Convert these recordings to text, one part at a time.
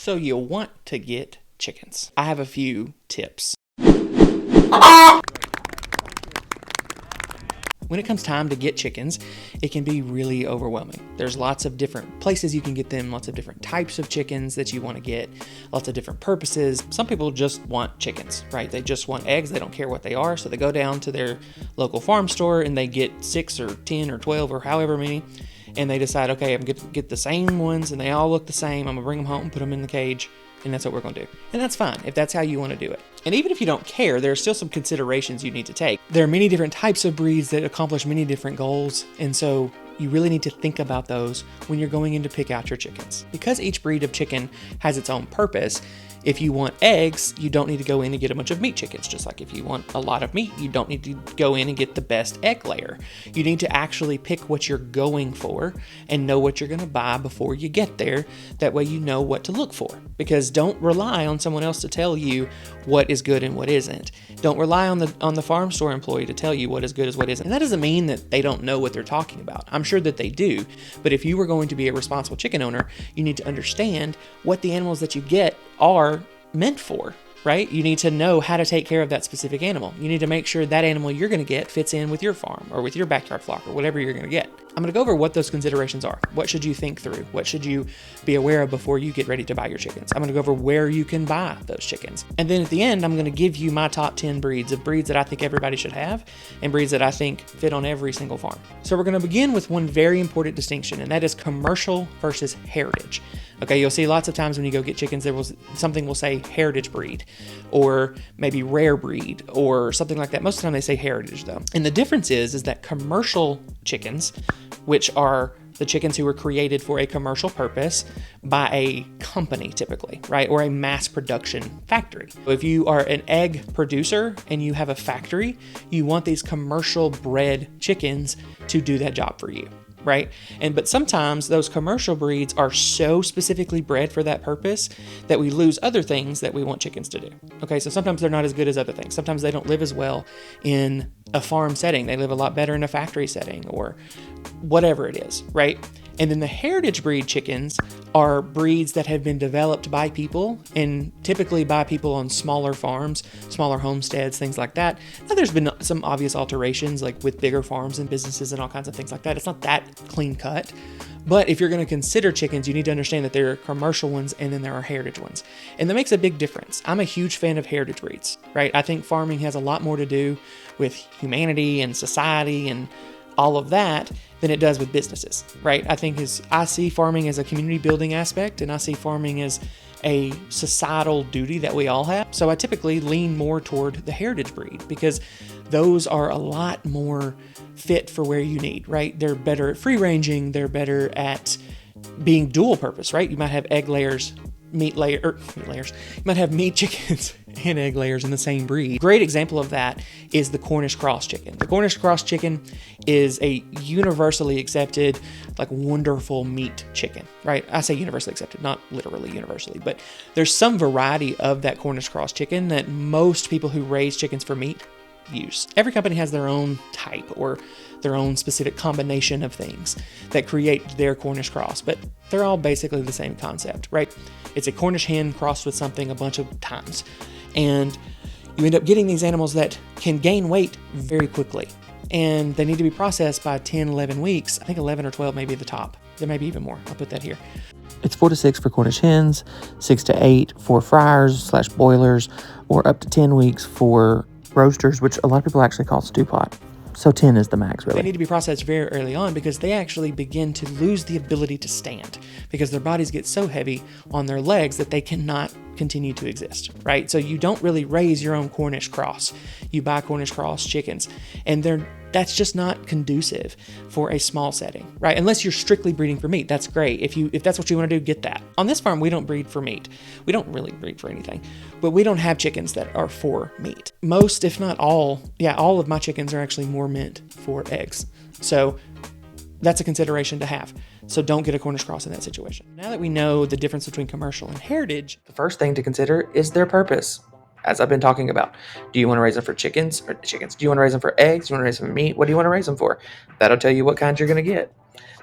So you want to get chickens. I have a few tips. When it comes time to get chickens, it can be really overwhelming. There's lots of different places you can get them, lots of different types of chickens that you want to get, lots of different purposes. Some people just want chickens, right? They just want eggs. They don't care what they are. So they go down to their local farm store and they get 6 or 10 or 12 or however many. And they decide, okay, I'm going to get the same ones and they all look the same. I'm going to bring them home and put them in the cage. And that's what we're going to do. And that's fine if that's how you want to do it. And even if you don't care, there are still some considerations you need to take. There are many different types of breeds that accomplish many different goals. And so you really need to think about those when you're going in to pick out your chickens. Because each breed of chicken has its own purpose, if you want eggs, you don't need to go in and get a bunch of meat chickens. Just like if you want a lot of meat, you don't need to go in and get the best egg layer. You need to actually pick what you're going for and know what you're going to buy before you get there. That way you know what to look for. Because don't rely on someone else to tell you what is good and what isn't. Don't rely on the farm store employee to tell you what is good and what isn't. And that doesn't mean that they don't know what they're talking about. I'm sure that they do. But if you were going to be a responsible chicken owner, you need to understand what the animals that you get are meant for, right? You need to know how to take care of that specific animal. You need to make sure that animal you're going to get fits in with your farm or with your backyard flock or whatever you're going to get. I'm going to go over what those considerations are. What should you think through? What should you be aware of before you get ready to buy your chickens? I'm going to go over where you can buy those chickens. And then at the end, I'm going to give you my top 10 breeds that I think everybody should have and breeds that I think fit on every single farm. So we're going to begin with one very important distinction, and that is commercial versus heritage. Okay, you'll see lots of times when you go get chickens, something will say heritage breed or maybe rare breed or something like that. Most of the time they say heritage though. And the difference is that commercial chickens, which are the chickens who were created for a commercial purpose by a company typically, right? Or a mass production factory. If you are an egg producer and you have a factory, you want these commercial bred chickens to do that job for you. Right? But sometimes those commercial breeds are so specifically bred for that purpose that we lose other things that we want chickens to do. Okay, so sometimes they're not as good as other things. Sometimes they don't live as well in a farm setting. They live a lot better in a factory setting or whatever it is, right? And then the heritage breed chickens are breeds that have been developed by people and typically by people on smaller farms, smaller homesteads, things like that. Now there's been some obvious alterations like with bigger farms and businesses and all kinds of things like that. It's not that clean cut. But if you're going to consider chickens, you need to understand that there are commercial ones and then there are heritage ones. And that makes a big difference. I'm a huge fan of heritage breeds, right? I think farming has a lot more to do with humanity and society and all of that than it does with businesses, right? I see farming as a community building aspect, and I see farming as a societal duty that we all have. So I typically lean more toward the heritage breed because those are a lot more fit for where you need, right? They're better at free ranging. They're better at being dual purpose, right? You might have meat layers. You might have meat chickens and egg layers in the same breed. Great example of that is the Cornish cross chicken. The Cornish cross chicken is a universally accepted, like wonderful meat chicken, right? I say universally accepted, not literally universally, but there's some variety of that Cornish cross chicken that most people who raise chickens for meat use. Every company has their own type or their own specific combination of things that create their Cornish cross, but they're all basically the same concept, right? It's a Cornish hen crossed with something a bunch of times. And you end up getting these animals that can gain weight very quickly. And they need to be processed by 10, 11 weeks. I think 11 or 12 may be the top. There may be even more. I'll put that here. It's 4 to 6 for Cornish hens, 6 to 8 for fryers/boilers, or up to 10 weeks for roasters, which a lot of people actually call stew pot. So 10 is the max, really. They need to be processed very early on because they actually begin to lose the ability to stand because their bodies get so heavy on their legs that they cannot continue to exist, right? So you don't really raise your own Cornish cross. You buy Cornish cross chickens, and that's just not conducive for a small setting, right? Unless you're strictly breeding for meat, that's great. If that's what you want to do, get that. On this farm, we don't breed for meat. We don't really breed for anything, but we don't have chickens that are for meat. Most, if not all of my chickens are actually more meant for eggs. So that's a consideration to have. So don't get a Cornish cross in that situation. Now that we know the difference between commercial and heritage, the first thing to consider is their purpose. As I've been talking about, do you want to raise them for chickens? Do you want to raise them for eggs? Do you want to raise them for meat? What do you want to raise them for? That'll tell you what kind you're going to get.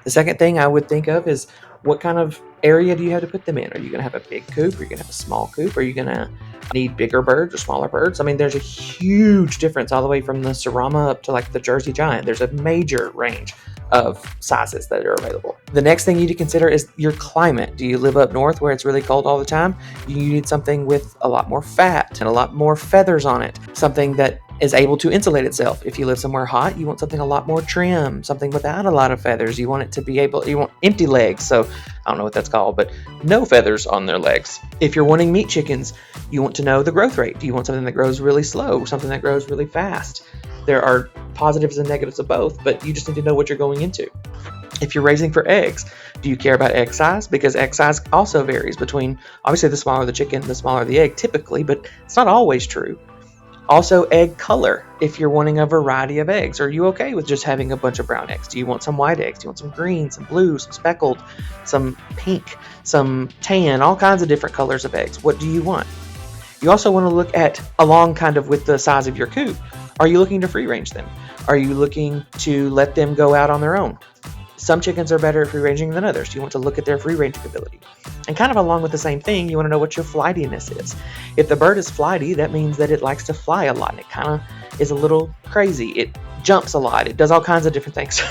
The second thing I would think of is what kind of area do you have to put them in? Are you going to have a big coop? Are you going to have a small coop? Are you going to need bigger birds or smaller birds? I mean, there's a huge difference all the way from the Serama up to like the Jersey Giant. There's a major range of sizes that are available. The next thing you need to consider is your climate. Do you live up north where it's really cold all the time? You need something with a lot more fat and a lot more feathers on it, something that is able to insulate itself. If you live somewhere hot, you want something a lot more trim, something without a lot of feathers. You want it to be able, you want empty legs. So I don't know what that's called, but no feathers on their legs. If you're wanting meat chickens, you want to know the growth rate. Do you want something that grows really slow, something that grows really fast? There are positives and negatives of both, but you just need to know what you're going into. If you're raising for eggs, do you care about egg size? Because egg size also varies between, obviously the smaller the chicken, the smaller the egg typically, but it's not always true. Also, egg color. If you're wanting a variety of eggs, are you okay with just having a bunch of brown eggs? Do you want some white eggs? Do you want some green, some blue, some speckled, some pink, some tan, all kinds of different colors of eggs? What do you want? You also want to look at along kind of with the size of your coop. Are you looking to free range them? Are you looking to let them go out on their own? Some chickens are better at free ranging than others. You want to look at their free ranging ability. And kind of along with the same thing, you want to know what your flightiness is. If the bird is flighty, that means that it likes to fly a lot. And it kind of is a little crazy. It jumps a lot. It does all kinds of different things.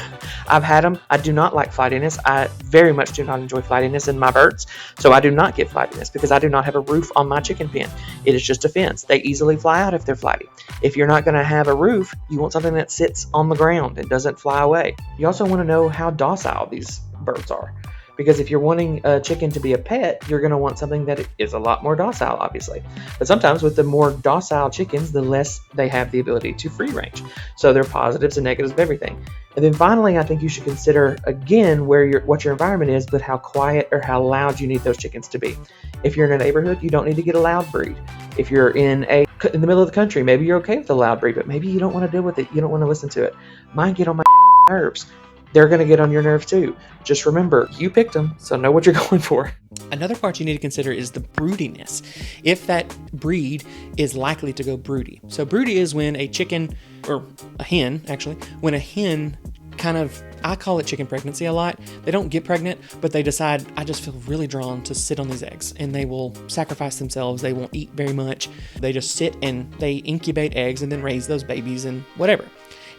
I've had them. I do not like flightiness. I very much do not enjoy flightiness in my birds. So I do not get flightiness because I do not have a roof on my chicken pen. It is just a fence. They easily fly out if they're flighty. If you're not going to have a roof, you want something that sits on the ground and doesn't fly away. You also want to know how docile these birds are. Because if you're wanting a chicken to be a pet, you're going to want something that is a lot more docile, obviously. But sometimes with the more docile chickens, the less they have the ability to free range. So there are positives and negatives of everything. And then finally, I think you should consider, again, what your environment is, but how quiet or how loud you need those chickens to be. If you're in a neighborhood, you don't need to get a loud breed. If you're in the middle of the country, maybe you're okay with a loud breed, but maybe you don't want to deal with it. You don't want to listen to it. Mine get on my nerves. They're going to get on your nerves too. Just remember, you picked them, so know what you're going for. Another part you need to consider is the broodiness. If that breed is likely to go broody. So broody is when a chicken, or a hen actually, when a hen kind of, I call it chicken pregnancy a lot. They don't get pregnant, but they decide, I just feel really drawn to sit on these eggs, and they will sacrifice themselves. They won't eat very much. They just sit and they incubate eggs and then raise those babies and whatever.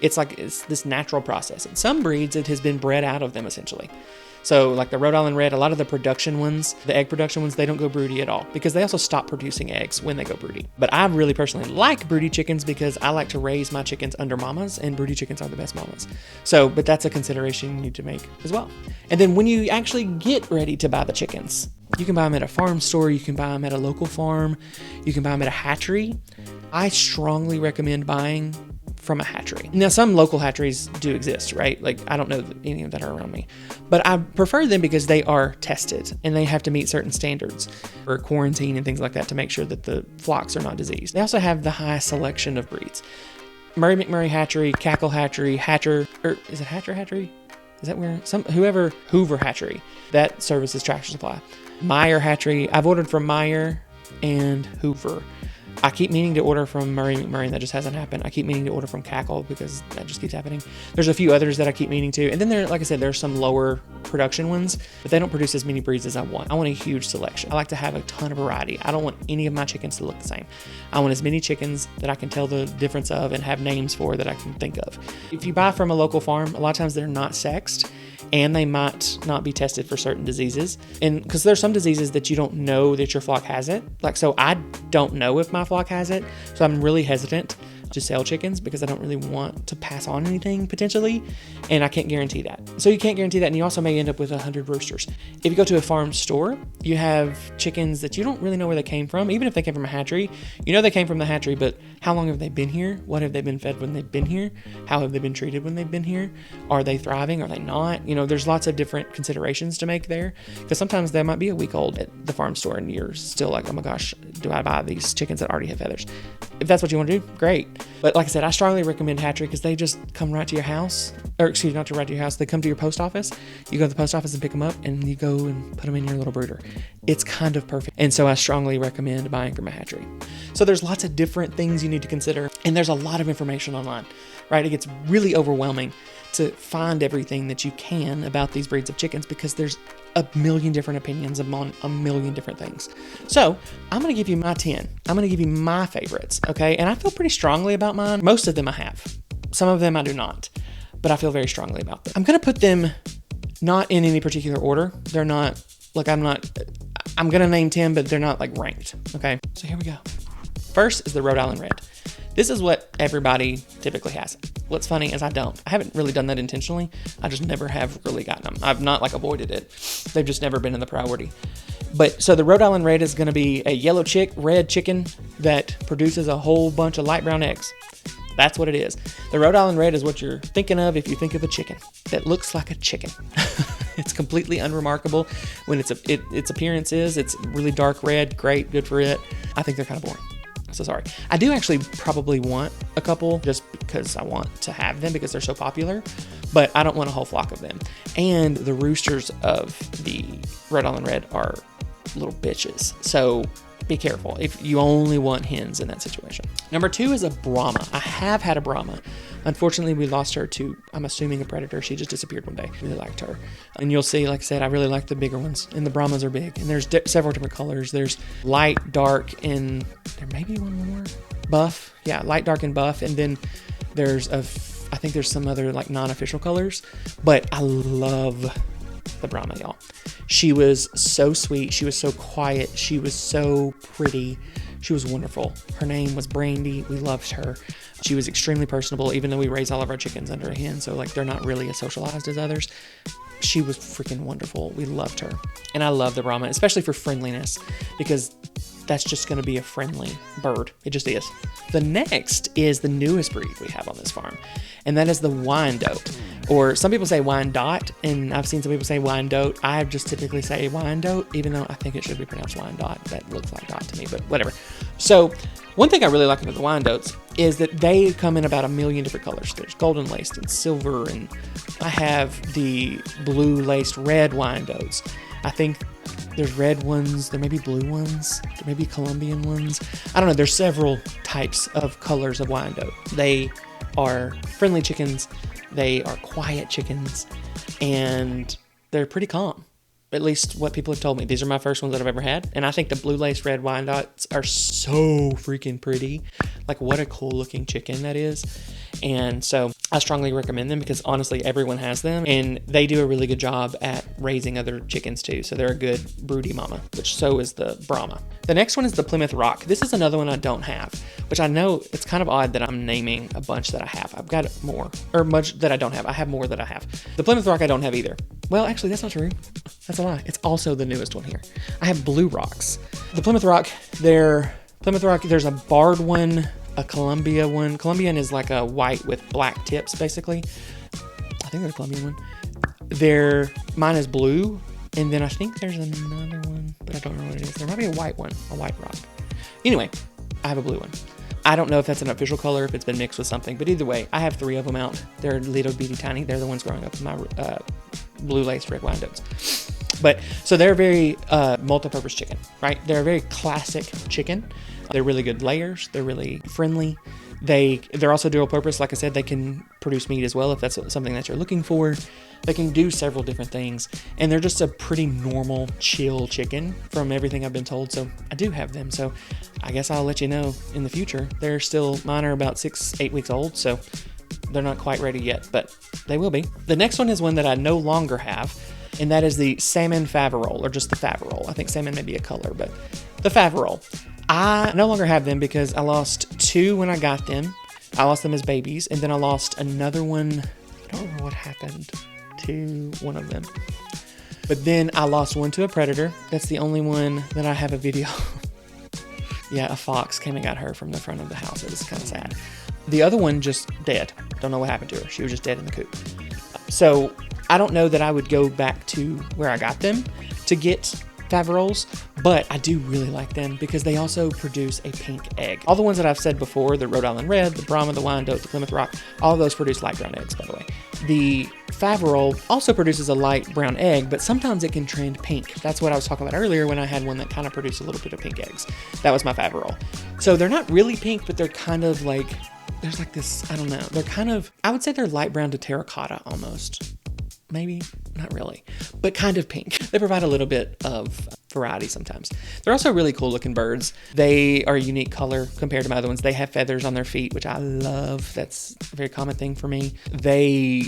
It's this natural process. In some breeds, it has been bred out of them essentially. So like the Rhode Island Red, a lot of the production ones, the egg production ones, they don't go broody at all because they also stop producing eggs when they go broody. But I really personally like broody chickens because I like to raise my chickens under mamas, and broody chickens are the best mamas. So, but that's a consideration you need to make as well. And then when you actually get ready to buy the chickens, you can buy them at a farm store, you can buy them at a local farm, you can buy them at a hatchery. I strongly recommend buying from a hatchery. Now, some local hatcheries do exist, right? Like, I don't know any that are around me, but I prefer them because they are tested and they have to meet certain standards for quarantine and things like that to make sure that the flocks are not diseased. They also have the highest selection of breeds. Murray McMurray Hatchery, Cackle Hatchery, Hatcher, or is it Hatcher Hatchery? Is that where Hoover Hatchery, that services Tractor Supply. Meyer Hatchery, I've ordered from Meyer and Hoover. I keep meaning to order from Murray McMurray, and that just hasn't happened. I keep meaning to order from Cackle because that just keeps happening. There's a few others that I keep meaning to. And then there, like I said, there's some lower production ones, but they don't produce as many breeds as I want. I want a huge selection. I like to have a ton of variety. I don't want any of my chickens to look the same. I want as many chickens that I can tell the difference of and have names for that I can think of. If you buy from a local farm, a lot of times they're not sexed, and they might not be tested for certain diseases. And because there's some diseases that you don't know that your flock has it. Like, so I don't know if my flock has it. So I'm really hesitant to sell chickens because I don't really want to pass on anything potentially. And I can't guarantee that. So you can't guarantee that. And you also may end up with 100 roosters. If you go to a farm store, you have chickens that you don't really know where they came from. Even if they came from a hatchery, you know they came from the hatchery, but how long have they been here? What have they been fed when they've been here? How have they been treated when they've been here? Are they thriving? Are they not? You know, there's lots of different considerations to make there because sometimes they might be a week old at the farm store and you're still like, oh my gosh, do I buy these chickens that already have feathers? If that's what you want to do, great. But like I said, I strongly recommend hatchery because they just come right to your house, or excuse me, not to right to your house. They come to your post office. You go to the post office and pick them up and you go and put them in your little brooder. It's kind of perfect. And so I strongly recommend buying from a hatchery. So there's lots of different things you need to consider, and there's a lot of information online, right? It gets really overwhelming to find everything that you can about these breeds of chickens because there's a million different opinions on a million different things. So I'm going to give you my 10. I'm going to give you my favorites, okay? And I feel pretty strongly about mine. Most of them I have. Some of them I do not, but I feel very strongly about them. I'm going to put them not in any particular order. They're not, like I'm going to name 10, but they're not like ranked, okay? So here we go. First is the Rhode Island Red. This is what everybody typically has. What's funny is I don't. I haven't really done that intentionally. I just never have really gotten them. I've not like avoided it. They've just never been in the priority. But so the Rhode Island Red is going to be a yellow red chicken that produces a whole bunch of light brown eggs. That's what it is. The Rhode Island Red is what you're thinking of if you think of a chicken that looks like a chicken. It's completely unremarkable when its appearance is. It's really dark red, great, good for it. I think they're kind of boring. So sorry. I do actually probably want a couple just because I want to have them because they're so popular, but I don't want a whole flock of them. And the roosters of the Rhode Island Red are little bitches. So be careful if you only want hens in that situation. Number 2 is a Brahma. I have had a Brahma. Unfortunately, we lost her to, I'm assuming, a predator. She just disappeared one day. Really liked her. And you'll see, like I said, I really like the bigger ones. And the Brahmas are big. And there's several different colors. There's light, dark, and there may be one more. Buff. Yeah, light, dark, and buff. And then there's I think there's some other like non-official colors. But I love the Brahma, y'all. She was so sweet. She was so quiet. She was so pretty. She was wonderful. Her name was Brandy. We loved her. She was extremely personable, even though we raise all of our chickens under a hen, so like they're not really as socialized as others. She was freaking wonderful. We loved her. And I love the Brahma, especially for friendliness, because that's just going to be a friendly bird. It just is. The next is the newest breed we have on this farm, and that is the Wyandotte. Or some people say Wyandotte, and I've seen some people say Wyandotte. I just typically say Wyandotte, even though I think it should be pronounced Wyandotte. That looks like dot to me, but whatever. So one thing I really like about the Wyandottes is that they come in about a million different colors. There's golden laced and silver, and I have the blue laced red Wyandottes. I think there's red ones, there may be blue ones, there may be Colombian ones. I don't know, there's several types of colors of Wyandotte. They are friendly chickens, they are quiet chickens, and they're pretty calm. At least what people have told me. These are my first ones that I've ever had. And I think the blue lace red Wyandottes are so freaking pretty. Like, what a cool looking chicken that is. And so I strongly recommend them because honestly, everyone has them and they do a really good job at raising other chickens too. So they're a good broody mama, which so is the Brahma. The next one is the Plymouth Rock. This is another one I don't have, which I know it's kind of odd that I'm naming a bunch that I have. I've got more, or much that I don't have. I have more that I have. The Plymouth Rock I don't have either. Well, actually, that's not true. That's a lie. It's also the newest one here. I have Blue Rocks. The Plymouth Rock, there's a barred one, a Columbia one. Columbian is like a white with black tips, basically. I think they're a Columbian one. Mine is blue, and then I think there's another one, but I don't remember what it is. There might be a white one, a white rock. Anyway, I have a blue one. I don't know if that's an official color, if it's been mixed with something, but either way, I have 3 of them out. They're little bitty tiny. They're the ones growing up in my blue lace red Wyandottes. But so they're a very multi-purpose chicken, right? They're a very classic chicken. They're really good layers. They're really friendly. They're also dual purpose. Like I said, they can produce meat as well if that's something that you're looking for. They can do several different things. And they're just a pretty normal, chill chicken from everything I've been told. So I do have them. So I guess I'll let you know in the future. Mine are about 6-8 weeks old. So they're not quite ready yet, but they will be. The next one is one that I no longer have, and that is the Salmon Faverolles, or just the Faverolles. I think salmon may be a color, but the Faverolles. I no longer have them because I lost 2 when I got them. I lost them as babies, and then I lost another one. I don't remember what happened to one of them. But then I lost one to a predator. That's the only one that I have a video. Yeah, a fox came and got her from the front of the house. It was kind of sad. The other one just dead. Don't know what happened to her. She was just dead in the coop. So I don't know that I would go back to where I got them to get Faverolles, but I do really like them because they also produce a pink egg. All the ones that I've said before, the Rhode Island Red, the Brahma, the Wyandotte, the Plymouth Rock, all of those produce light brown eggs, by the way. The Faverolles also produces a light brown egg, but sometimes it can trend pink. That's what I was talking about earlier when I had one that kind of produced a little bit of pink eggs. That was my Faverolles. So they're not really pink, but they're kind of like there's like this, I don't know. They're kind of, I would say they're light brown to terracotta almost. Maybe, not really, but kind of pink. They provide a little bit of variety sometimes. They're also really cool looking birds. They are a unique color compared to my other ones. They have feathers on their feet, which I love. That's a very common thing for me. They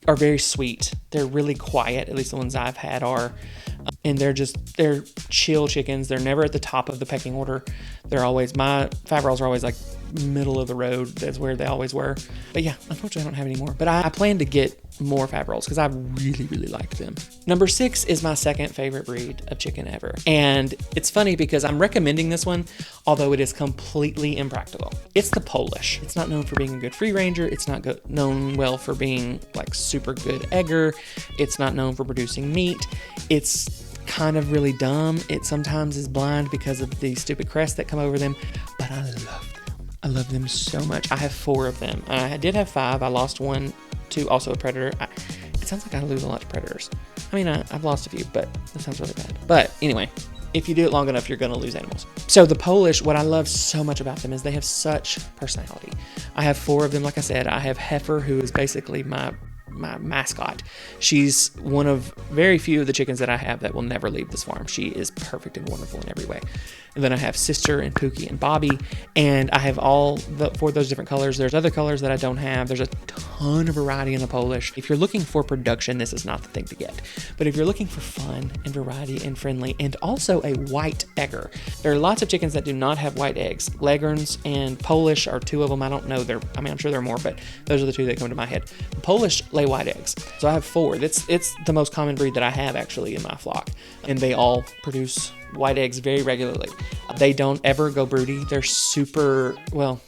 are very sweet. They're really quiet, at least the ones I've had are. And they're chill chickens. They're never at the top of the pecking order. They're always, my Fabrols are always like middle of the road. That's where they always were. But yeah, unfortunately I don't have any more. But I plan to get more Fabrols because I really, really liked them. Number 6 is my second favorite breed of chicken ever. And it's funny because I'm recommending this one, although it is completely impractical. It's the Polish. It's not known for being a good free ranger. It's not known well for being like super good egger. It's not known for producing meat. It's kind of really dumb. It sometimes is blind because of the stupid crests that come over them, but I love them. I love them so much. I have 4 of them. I did have 5. I lost one to also a predator. It sounds like I lose a lot to predators. I mean, I've lost a few, but that sounds really bad. But anyway, if you do it long enough, you're going to lose animals. So the Polish, what I love so much about them is they have such personality. I have 4 of them, like I said. I have Heifer, who is basically my mascot. She's one of very few of the chickens that I have that will never leave this farm. She is perfect and wonderful in every way. And then I have Sister and Pookie and Bobby, and I have all 4 of those different colors. There's other colors that I don't have. There's a ton of variety in the Polish. If you're looking for production, this is not the thing to get. But if you're looking for fun and variety and friendly, and also a white egger, there are lots of chickens that do not have white eggs. Leghorns and Polish are 2 of them. I don't know. I'm sure there are more, but those are the 2 that come to my head. The Polish lay white eggs. So I have 4. It's the most common breed that I have actually in my flock, and they all produce white eggs very regularly. They don't ever go broody. They're super, well,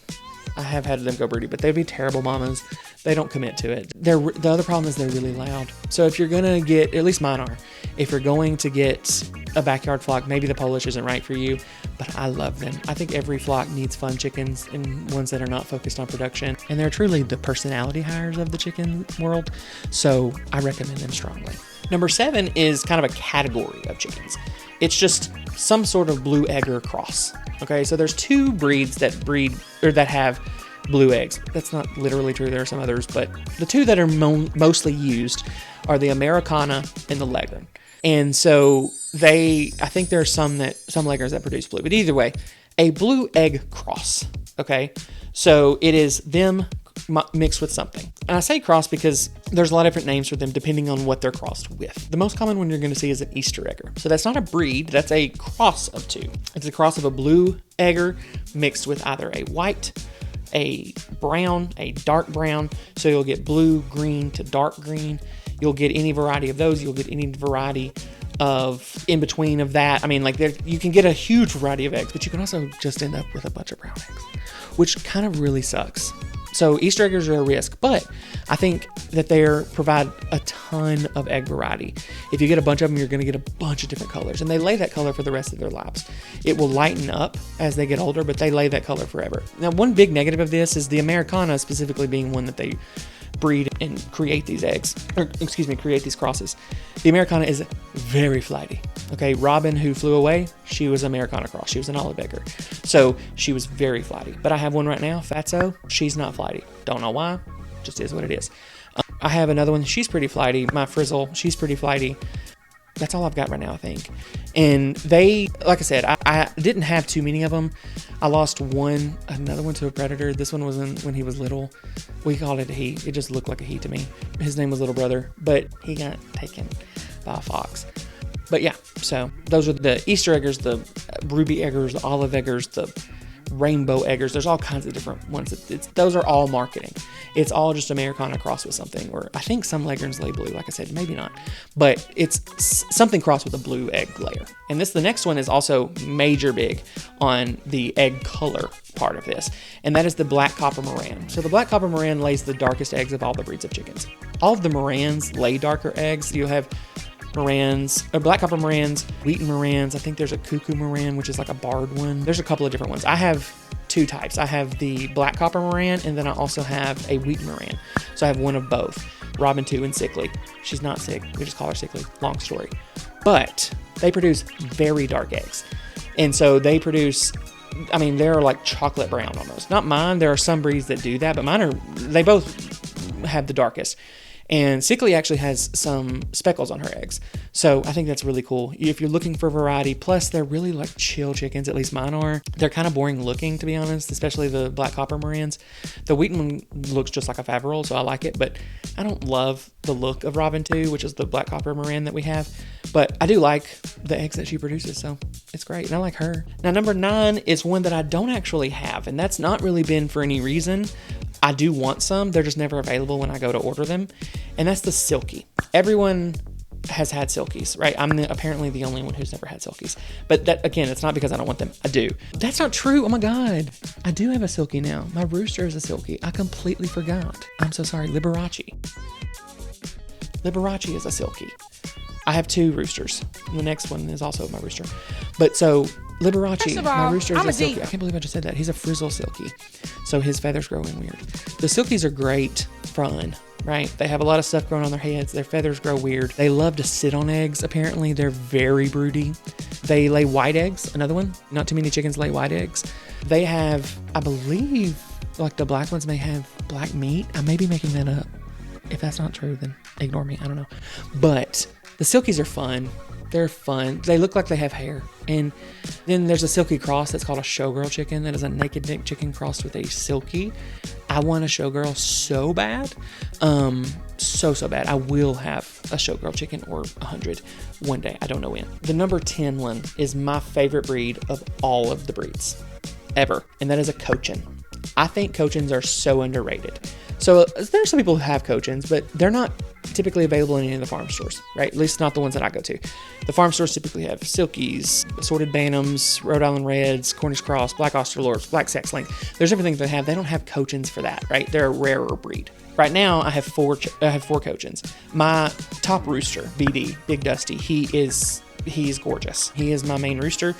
I have had them go broody, but they'd be terrible mamas. They don't commit to it. The other problem is they're really loud. So if you're going to get, at least mine are, if you're going to get a backyard flock, maybe the Polish isn't right for you, but I love them. I think every flock needs fun chickens and ones that are not focused on production. And they're truly the personality hires of the chicken world. So I recommend them strongly. Number 7 is kind of a category of chickens. It's just some sort of blue egger cross. Okay, so there's 2 breeds that breed or that have blue eggs. That's not literally true. There are some others, but the 2 that are mostly used are the Americana and the Leghorn. And so I think there are some Leghorns that produce blue, but either way, a blue egg cross. Okay, so it is them mixed with something. And I say cross because there's a lot of different names for them depending on what they're crossed with. The most common one you're going to see is an Easter egger. So that's not a breed, that's a cross of 2. It's a cross of a blue egger mixed with either a white, a brown, a dark brown. So you'll get blue, green to dark green. You'll get any variety of those. You'll get any variety of in between of that. I mean, like you can get a huge variety of eggs, but you can also just end up with a bunch of brown eggs, which kind of really sucks. So Easter eggers are a risk, but I think that they provide a ton of egg variety. If you get a bunch of them, you're going to get a bunch of different colors, and they lay that color for the rest of their lives. It will lighten up as they get older, but they lay that color forever. Now, one big negative of this is the Americana specifically being one that they breed and create these eggs, create these crosses. The Americana is very flighty. Okay, Robin, who flew away, she was Americana cross. She was an olive egger. So she was very flighty. But I have one right now, Fatso. She's not flighty. Don't know why. Just is what it is. I have another one. She's pretty flighty. My Frizzle, she's pretty flighty. That's all I've got right now, I think. And they, like I said, I didn't have too many of them. I lost another one to a predator. This one was when he was little. We called it a he. It just looked like a he to me. His name was Little Brother, but he got taken by a fox. But yeah, so those are the Easter eggers, the ruby eggers, the olive eggers, the rainbow eggers. There's all kinds of different ones. Those are all marketing. It's all just Americana crossed with something, or I think some Leghorns lay blue, like I said, maybe not, but it's something crossed with a blue egg layer. And the next one is also major big on the egg color part of this, and that is the Black Copper Moran. So the Black Copper Moran lays the darkest eggs of all the breeds of chickens. All of the Morans lay darker eggs. You have Morans, Black Copper Morans, Wheaten Morans. I think there's a Cuckoo Moran, which is like a barred one. There's a couple of different ones. I have 2 types. I have the Black Copper Moran, and then I also have a Wheaten Moran. So I have one of both, Robin 2 and Sickly. She's not sick. We just call her Sickly. Long story. But they produce very dark eggs. And so they produce I mean, they're like chocolate brown almost. Not mine. There are some breeds that do that, but they both have the darkest. And Sickly actually has some speckles on her eggs. So I think that's really cool. If you're looking for variety, plus they're really like chill chickens, at least mine are. They're kind of boring looking, to be honest, especially the black copper Marans. The Wheaten one looks just like a Faverolles, so I like it, but I don't love the look of Robin 2, which is the black copper Maran that we have. But I do like the eggs that she produces, so it's great. And I like her. Now, number 9 is one that I don't actually have, and that's not really been for any reason. I do want some. They're just never available when I go to order them. And that's the Silkie. Everyone has had Silkies, right? I'm apparently the only one who's never had Silkies. But that, again, it's not because I don't want them. I do. That's not true. Oh my God. I do have a Silkie now. My rooster is a Silkie. I completely forgot. I'm so sorry. Liberace. Liberace is a Silkie. I have 2 roosters. The next one is also my rooster. But so Liberace, my rooster is a Silkie. I can't believe I just said that. He's a frizzle Silkie. So his feathers grow in weird. The Silkies are great fun, right? They have a lot of stuff growing on their heads. Their feathers grow weird. They love to sit on eggs, apparently. They're very broody. They lay white eggs. Another one. Not too many chickens lay white eggs. They have, I believe, like the black ones may have black meat. I may be making that up. If that's not true, then ignore me. I don't know. But the Silkies are fun. They're fun. They look like they have hair. And then there's a Silkie cross that's called a showgirl chicken. That is a naked neck chicken crossed with a Silkie. I want a showgirl so bad. So bad. I will have a showgirl chicken or 100 one day. I don't know when. The number 10 one is my favorite breed of all of the breeds ever. And that is a Cochin. I think Cochins are so underrated. So there's some people who have Cochins, but they're not typically available in any of the farm stores, right? At least not the ones that I go to. The farm stores typically have Silkies, assorted Bantams, Rhode Island Reds, Cornish Cross, Black Australorps, Black Sex Link. There's everything they have. They don't have Cochins for that, right? They're a rarer breed. Right now, I have four Cochins. My top rooster, BD, Big Dusty, he's gorgeous. He is my main rooster,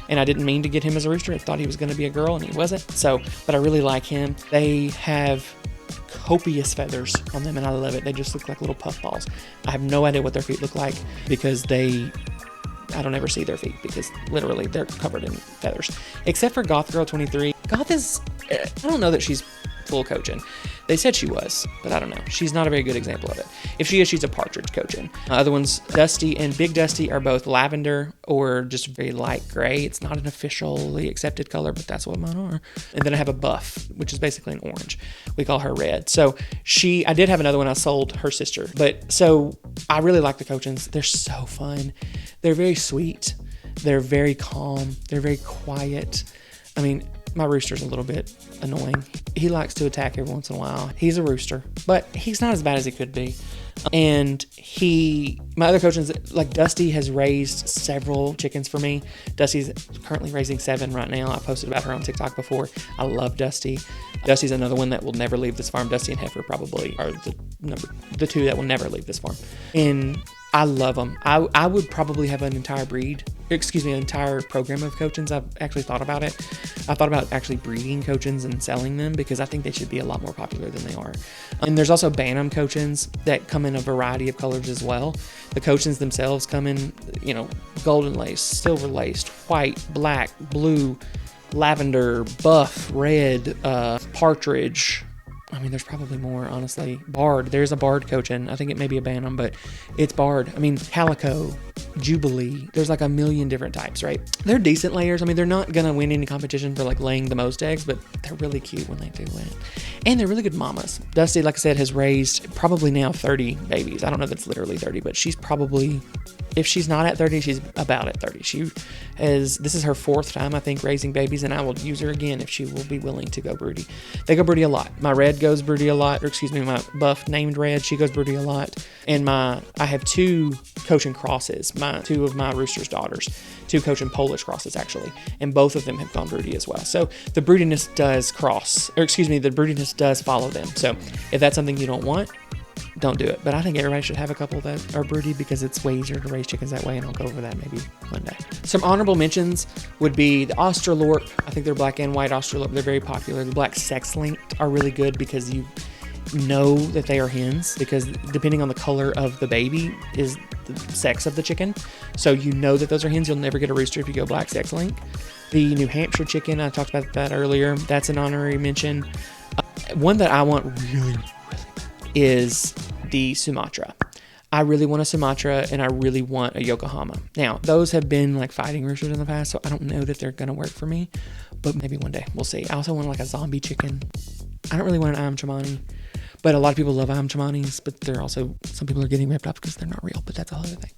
and I didn't mean to get him as a rooster. I thought he was going to be a girl, and he wasn't. So, but I really like him. They have copious feathers on them, and I love it. They just look like little puff balls. I have no idea what their feet look like because I don't ever see their feet because literally they're covered in feathers. Except for Goth Girl 23. Goth is, I don't know that she's full Cochin. They said she was, but I don't know. She's not a very good example of it. If she is, she's a partridge Cochin. Other ones, Dusty and Big Dusty, are both lavender or just very light gray. It's not an officially accepted color, but that's what mine are. And then I have a Buff, which is basically an orange. We call her Red. So I did have another one. I sold her sister. But so I really like the Cochins. They're so fun. They're very sweet. They're very calm. They're very quiet. I mean, my rooster's a little bit annoying. He likes to attack every once in a while. He's a rooster, but he's not as bad as he could be. And my other Cochins, like Dusty, has raised several chickens for me. Dusty's currently raising 7 right now. I posted about her on TikTok before. I love Dusty. Dusty's another one that will never leave this farm. Dusty and Heifer probably are the 2 that will never leave this farm. And I love them. I would probably have an entire program of Cochins. I've actually thought about it. I thought about actually breeding Cochins and selling them because I think they should be a lot more popular than they are. And there's also Bantam Cochins that come in a variety of colors as well. The Cochins themselves come in, golden lace, silver laced, white, black, blue, lavender, buff, red, partridge. I mean, there's probably more, honestly. Barred. There's a barred Cochin. I think it may be a Bantam, but it's barred. I mean, Calico, Jubilee. There's like a million different types, right? They're decent layers. I mean, they're not going to win any competition for like laying the most eggs, but they're really cute when they do win. And they're really good mamas. Dusty, like I said, has raised probably now 30 babies. I don't know if it's literally 30, but she's probably, if she's not at 30, she's about at 30. This is her 4th time, I think, raising babies, and I will use her again if she will be willing to go broody. They go broody a lot. My Red goes broody a lot, my Buff named Red, she goes broody a lot. And I have 2 Cochin crosses, 2 of my rooster's daughters, 2 Cochin Polish crosses actually, and both of them have gone broody as well. So the broodiness does follow them. So if that's something you don't want, don't do it. But I think everybody should have a couple that are broody because it's way easier to raise chickens that way, and I'll go over that maybe one day. Some honorable mentions would be the Australorp. I think they're black and white Australorp. They're very popular. The Black Sex Link are really good because you know that they are hens, because depending on the color of the baby is the sex of the chicken. So you know that those are hens. You'll never get a rooster if you go Black Sex Link. The New Hampshire chicken, I talked about that earlier. That's an honorary mention. One that I want really is the Sumatra. I really want a Sumatra, and I really want a Yokohama. Now, those have been like fighting roosters in the past, so I don't know that they're going to work for me, but maybe one day. We'll see. I also want like a zombie chicken. I don't really want an Ayam Cemani, but a lot of people love Ayam Cemanis, but they're also, some people are getting ripped off because they're not real, but that's a whole other thing.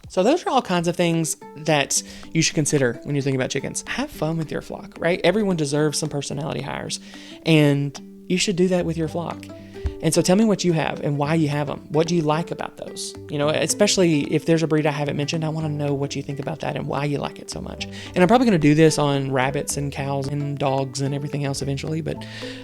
So those are all kinds of things that you should consider when you're thinking about chickens. Have fun with your flock, right? Everyone deserves some personality hires, and you should do that with your flock. And so tell me what you have and why you have them. What do you like about those? You know, especially if there's a breed I haven't mentioned, I want to know what you think about that and why you like it so much. And I'm probably going to do this on rabbits and cows and dogs and everything else eventually, but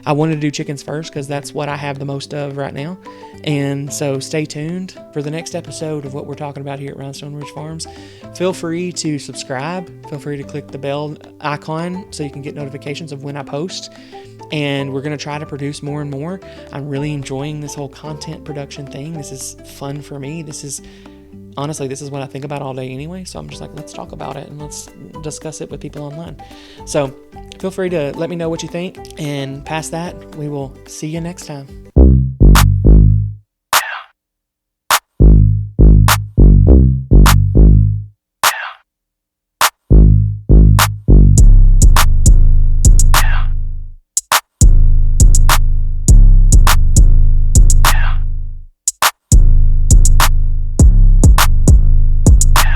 I wanted to do chickens first because that's what I have the most of right now. And so stay tuned for the next episode of what we're talking about here at Rhinestone Ridge Farms. Feel free to subscribe. Feel free to click the bell icon so you can get notifications of when I post. And we're going to try to produce more and more. I'm really enjoying this whole content production thing. This is fun for me. Honestly, this is what I think about all day anyway. So I'm just like, let's talk about it and let's discuss it with people online. So feel free to let me know what you think. And past that, we will see you next time.